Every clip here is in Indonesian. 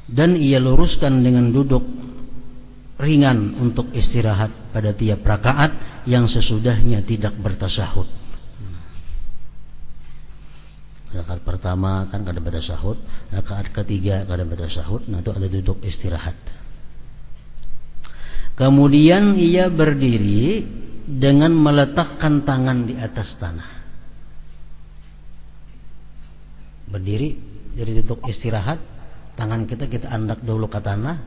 Dan ia luruskan dengan duduk ringan untuk istirahat pada tiap rakaat yang sesudahnya tidak bertasyahud. Rakaat pertama kan kada bertasyahud, rakaat ketiga kada bertasyahud, nah itu ada duduk istirahat. Kemudian ia berdiri dengan meletakkan tangan di atas tanah. Berdiri jadi duduk istirahat, tangan kita andak dulu ke tanah,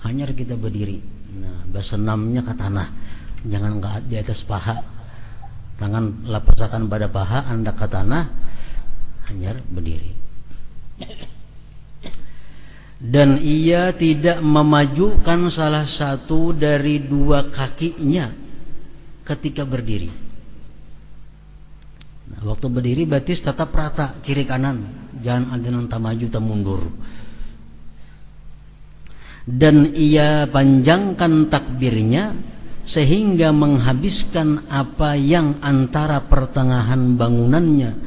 hanya kita berdiri. Nah, basenamnya ke tanah, jangan di atas paha. Tangan lapaskan pada paha, andak ke tanah, hanya berdiri. Dan ia tidak memajukan salah satu dari dua kakinya ketika berdiri. Nah, waktu berdiri batis tetap rata kiri kanan, jangan ada yang tak maju tak mundur. Dan ia panjangkan takbirnya sehingga menghabiskan apa yang antara pertengahan bangunnya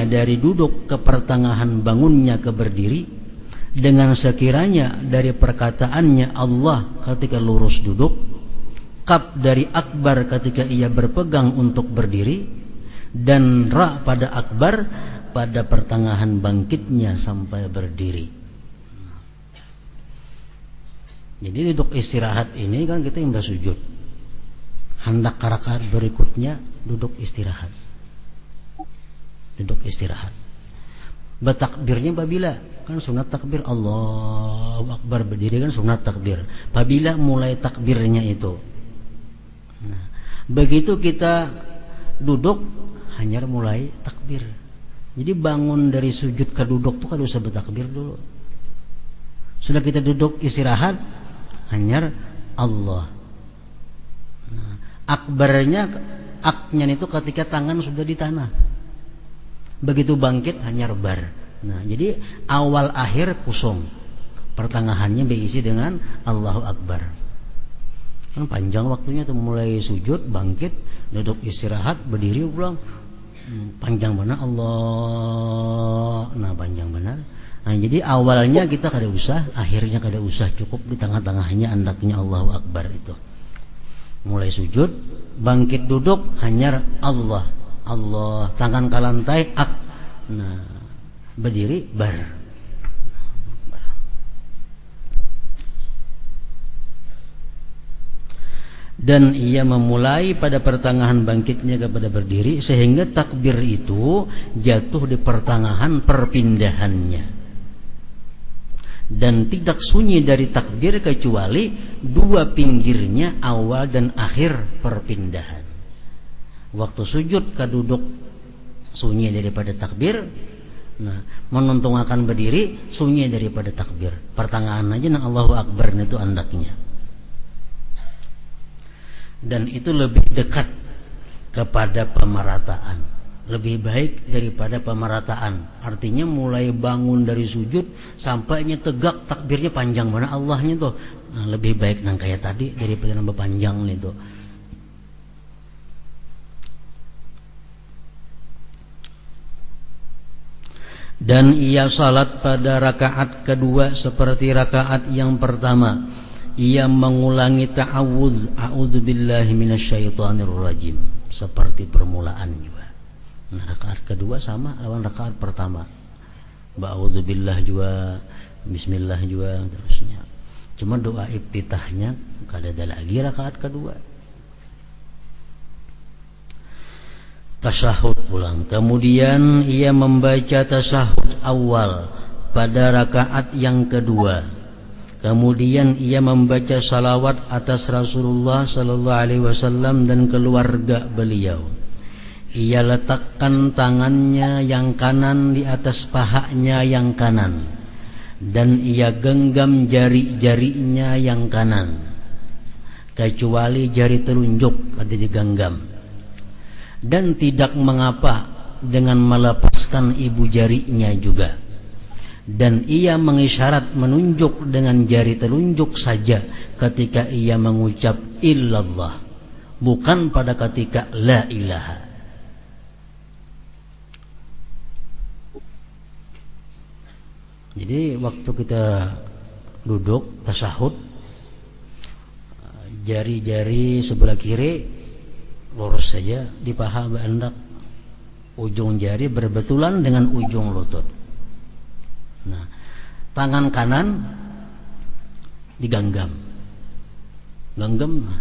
dari duduk ke pertengahan bangunnya ke berdiri, dengan sekiranya dari perkataannya Allah ketika lurus duduk, kaf dari akbar ketika ia berpegang untuk berdiri, dan ra pada akbar pada pertengahan bangkitnya sampai berdiri. Jadi duduk istirahat ini kan kita yang bersujud, hendak rakaat berikutnya duduk istirahat. Duduk istirahat. Bertakbirnya apabila kan sunat takbir Allahu Akbar, berdiri kan sunat takbir. Apabila mulai takbirnya itu. Nah, begitu kita duduk hanya mulai takbir. Jadi bangun dari sujud ke duduk tuh kan usah bertakbir dulu. Sudah kita duduk istirahat hanya Allah. Nah, akbarnya aknya itu ketika tangan sudah di tanah. Begitu bangkit hanya bar. Nah, jadi awal akhir kosong, pertengahannya diisi dengan Allahu Akbar. Kan panjang waktunya tuh, mulai sujud, bangkit, duduk istirahat, berdiri pulang, panjang benar Allah. Nah, panjang benar. Nah, jadi awalnya kita kada usah, akhirnya kada usah, cukup di tengah-tengahnya andaknya Allahu Akbar itu. Mulai sujud, bangkit duduk hanya Allah. Allah, tangan ke lantai, ak. Nah, berdiri, bar. Dan ia memulai pada pertengahan bangkitnya kepada berdiri, sehingga takbir itu jatuh di pertengahan perpindahannya. Dan tidak sunyi dari takbir kecuali dua pinggirnya, awal dan akhir perpindahan. Waktu sujud ke duduk sunyi daripada takbir. Nah, menuntung akan berdiri sunyi daripada takbir. Pertengahan aja nang Allahu Akbar itu andaknya. Dan itu lebih dekat kepada pemerataan, lebih baik daripada pemerataan. Artinya mulai bangun dari sujud sampainya tegak takbirnya panjang mana Allahnya tuh. Nah, lebih baik nang kayak tadi daripada nambah panjang itu. Dan ia salat pada rakaat kedua seperti rakaat yang pertama. Ia mengulangi ta'awudz, a'udzubillahi minasyaitonirrajim, seperti permulaan juga. Nah, rakaat kedua sama lawan rakaat pertama. Ba'udzubillah juga, bismillah juga, terusnya. Cuma doa iftitahnya kada ada lagi rakaat kedua. Tasyahud pulang. Kemudian ia membaca tasyahud awal pada rakaat yang kedua. Kemudian ia membaca salawat atas Rasulullah sallallahu alaihi wasallam dan keluarga beliau. Ia letakkan tangannya yang kanan di atas pahanya yang kanan, dan ia genggam jari-jarinya yang kanan, kecuali jari telunjuk ada digenggam. Dan tidak mengapa dengan melepaskan ibu jarinya juga. Dan ia mengisyarat menunjuk dengan jari telunjuk saja ketika ia mengucap illallah, bukan pada ketika la ilaha. Jadi waktu kita duduk tasyahud, jari-jari sebelah kiri lurus saja di paha berendak, ujung jari berbetulan dengan ujung lutut. Nah, tangan kanan digenggam. Genggam. Nah,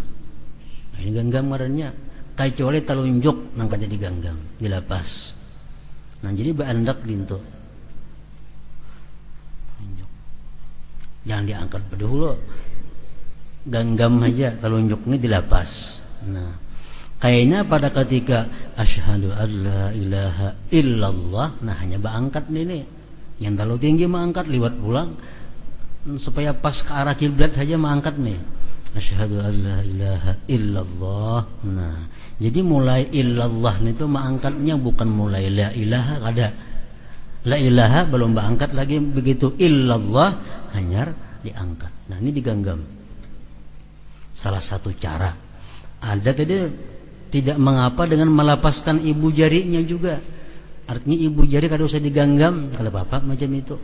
ini genggam ngarannya. Kecuali telunjuk nangkanya digenggam, dilepas. Nah, jadi berendak dintu. Jangan diangkat dulu, genggam aja, telunjuk ini dilepas. Nah, kayaknya pada ketika asyhadu alla ilaha illallah, nah hanya berangkat nih. Yang terlalu tinggi mengangkat liwat pulang, supaya pas ke arah kiblat saja mengangkat nih. Asyhadu alla ilaha illallah. Nah, jadi mulai illallah itu mengangkatnya bukan mulai la ilaha, ada. La ilaha belum berangkat lagi, begitu illallah hanya diangkat. Nah, ini digenggam. Salah satu cara. Ada tadi tidak mengapa dengan melepaskan ibu jarinya juga. Artinya ibu jari kalau usah digenggam, kalau apa macam itu.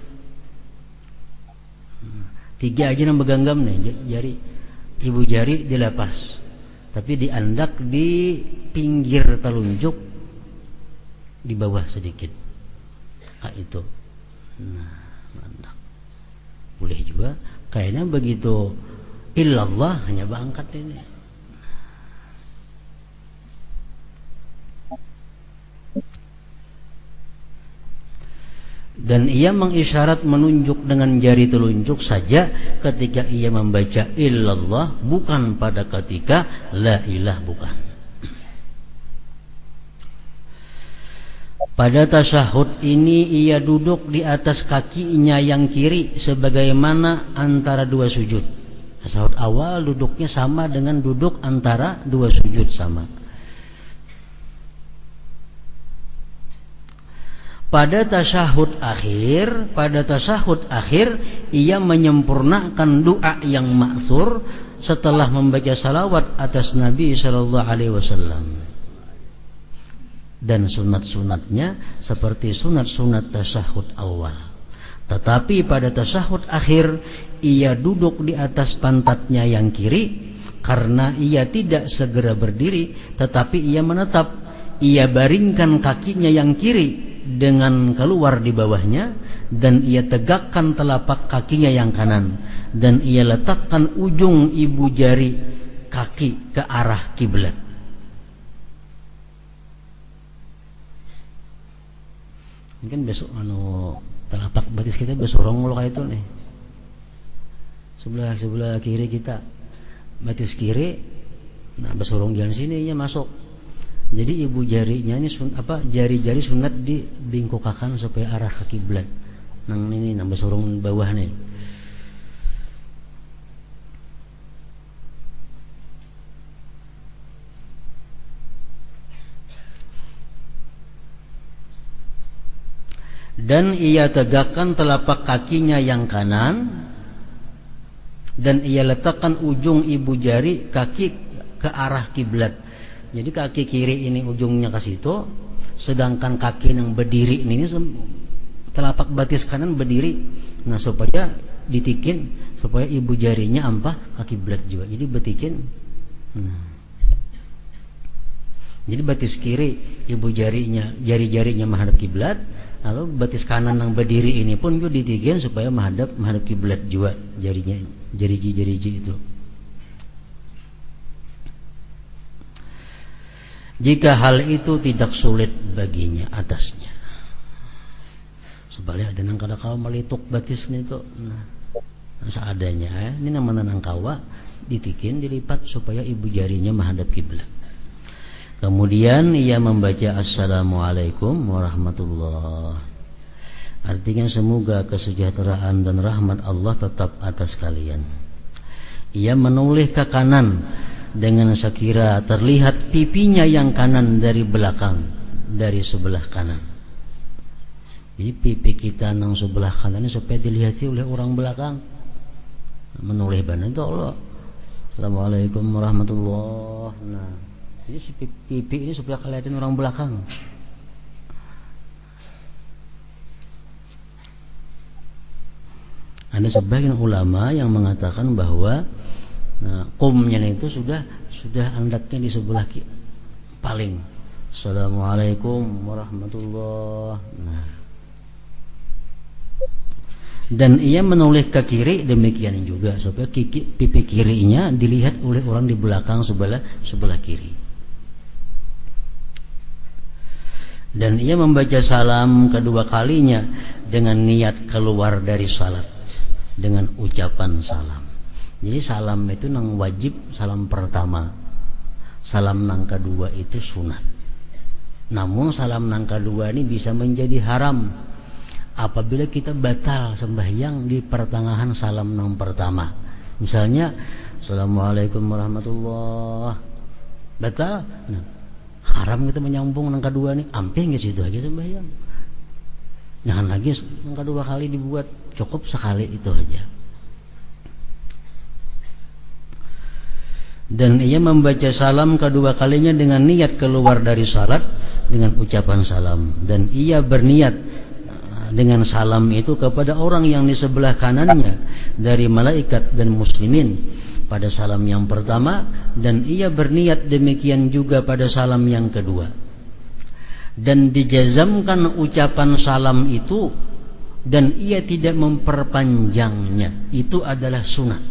3 aja yang bergenggam nih jari. Ibu jari dilepas. Tapi diandak di pinggir telunjuk di bawah sedikit. Itu. Nah, mandak. Boleh juga. Kayaknya begitu illallah hanya berangkat ini. Dan ia mengisyarat menunjuk dengan jari telunjuk saja ketika ia membaca illallah, bukan pada ketika la ilah, bukan. Pada tasyahud ini ia duduk di atas kakinya yang kiri sebagaimana antara 2 sujud. Tasyahud awal duduknya sama dengan duduk antara 2 sujud, sama. Pada tasyahud akhir ia menyempurnakan doa yang ma'thur setelah membaca salawat atas Nabi sallallahu alaihi wasallam. Dan sunat-sunatnya seperti sunat-sunat tasyahud awal. Tetapi pada tasyahud akhir ia duduk di atas pantatnya yang kiri karena ia tidak segera berdiri, tetapi ia menetap. Ia baringkan kakinya yang kiri dengan keluar di bawahnya, dan ia tegakkan telapak kakinya yang kanan, dan ia letakkan ujung ibu jari kaki ke arah kiblat. Mungkin besok telapak batis kita besorong lo kayak itu nih. Sebelah kiri kita batis kiri, nah besorong jalan sini ya masuk. Jadi ibu jarinya ini jari-jari sunat dibingkokakan supaya arah ke kiblat. Nang ini nang besorong bawah nih. Dan ia tegakkan telapak kakinya yang kanan, dan ia letakkan ujung ibu jari kaki ke arah kiblat. Jadi kaki kiri ini ujungnya ke situ, sedangkan kaki yang berdiri ini telapak batis kanan berdiri. Nah, supaya ditikin, supaya ibu jarinya ke kiblat juga. Jadi betikin. Nah. Jadi batis kiri ibu jari-jarinya menghadap kiblat. Lalu batis kanan yang berdiri ini pun juga ditikin supaya menghadap kiblat juga jarinya, jari itu. Jika hal itu tidak sulit baginya atasnya, sebaliknya ada nang kada kawa melituk batisnya itu, nah seadanya. Ini namanya nang kawa ditikin, dilipat supaya ibu jarinya menghadap kiblat. Kemudian ia membaca Assalamualaikum warahmatullah. Artinya semoga kesejahteraan dan rahmat Allah tetap atas kalian. Ia menoleh ke kanan dengan sekira terlihat pipinya yang kanan dari belakang, dari sebelah kanan. Jadi pipi kita yang sebelah kanan ini supaya dilihat oleh orang belakang. Menoleh benar itu Allah. Assalamualaikum warahmatullah. Nah, jadi si pipi ini supaya kelihatan orang belakang. Ada sebagian ulama yang mengatakan bahwa qumnya itu sudah hendaknya di sebelah paling. Assalamualaikum warahmatullahi. Dan ia menoleh ke kiri demikian juga supaya pipi kirinya dilihat oleh orang di belakang sebelah kiri. Dan ia membaca salam kedua kalinya dengan niat keluar dari salat dengan ucapan salam. Jadi salam itu nang wajib, salam pertama. Salam nang kedua itu sunat. Namun salam nang kedua ini bisa menjadi haram apabila kita batal sembahyang di pertengahan salam nang pertama. Misalnya Assalamualaikum warahmatullahi, batal. Haram kita menyambung nang kedua nih, ampe nggak situ aja sembahyang. Jangan lagi nang kedua kali dibuat, cukup sekali itu aja. Dan ia membaca salam kedua kalinya dengan niat keluar dari salat dengan ucapan salam, dan ia berniat dengan salam itu kepada orang yang di sebelah kanannya dari malaikat dan muslimin pada salam yang pertama, dan ia berniat demikian juga pada salam yang kedua. Dan dijazamkan ucapan salam itu dan ia tidak memperpanjangnya, itu adalah sunat.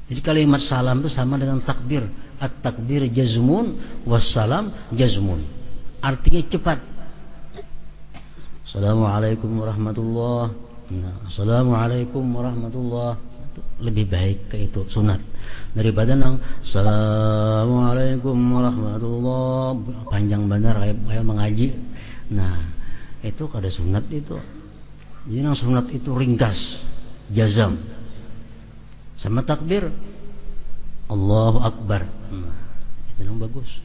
Jadi kalimat salam itu sama dengan takbir. At-takbir jazmun wassalam jazmun. Artinya cepat. Assalamualaikum warahmatullahi. Assalamualaikum warahmatullahi. Lebih baik ke itu sunat daripada nang Assalamualaikum warahmatullahi panjang benar kayak mengaji. Nah, itu kada sunat itu. Jadi nang sunat itu ringkas, jazam. Sama takbir Allahu Akbar. Itu yang bagus.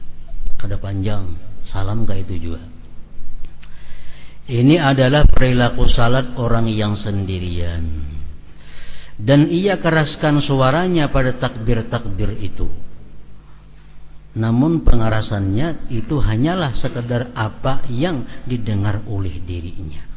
Kada panjang. Salam kayak itu juga. Ini adalah perilaku salat orang yang sendirian. Dan ia keraskan suaranya pada takbir-takbir itu. Namun pengerasannya itu hanyalah sekedar apa yang didengar oleh dirinya.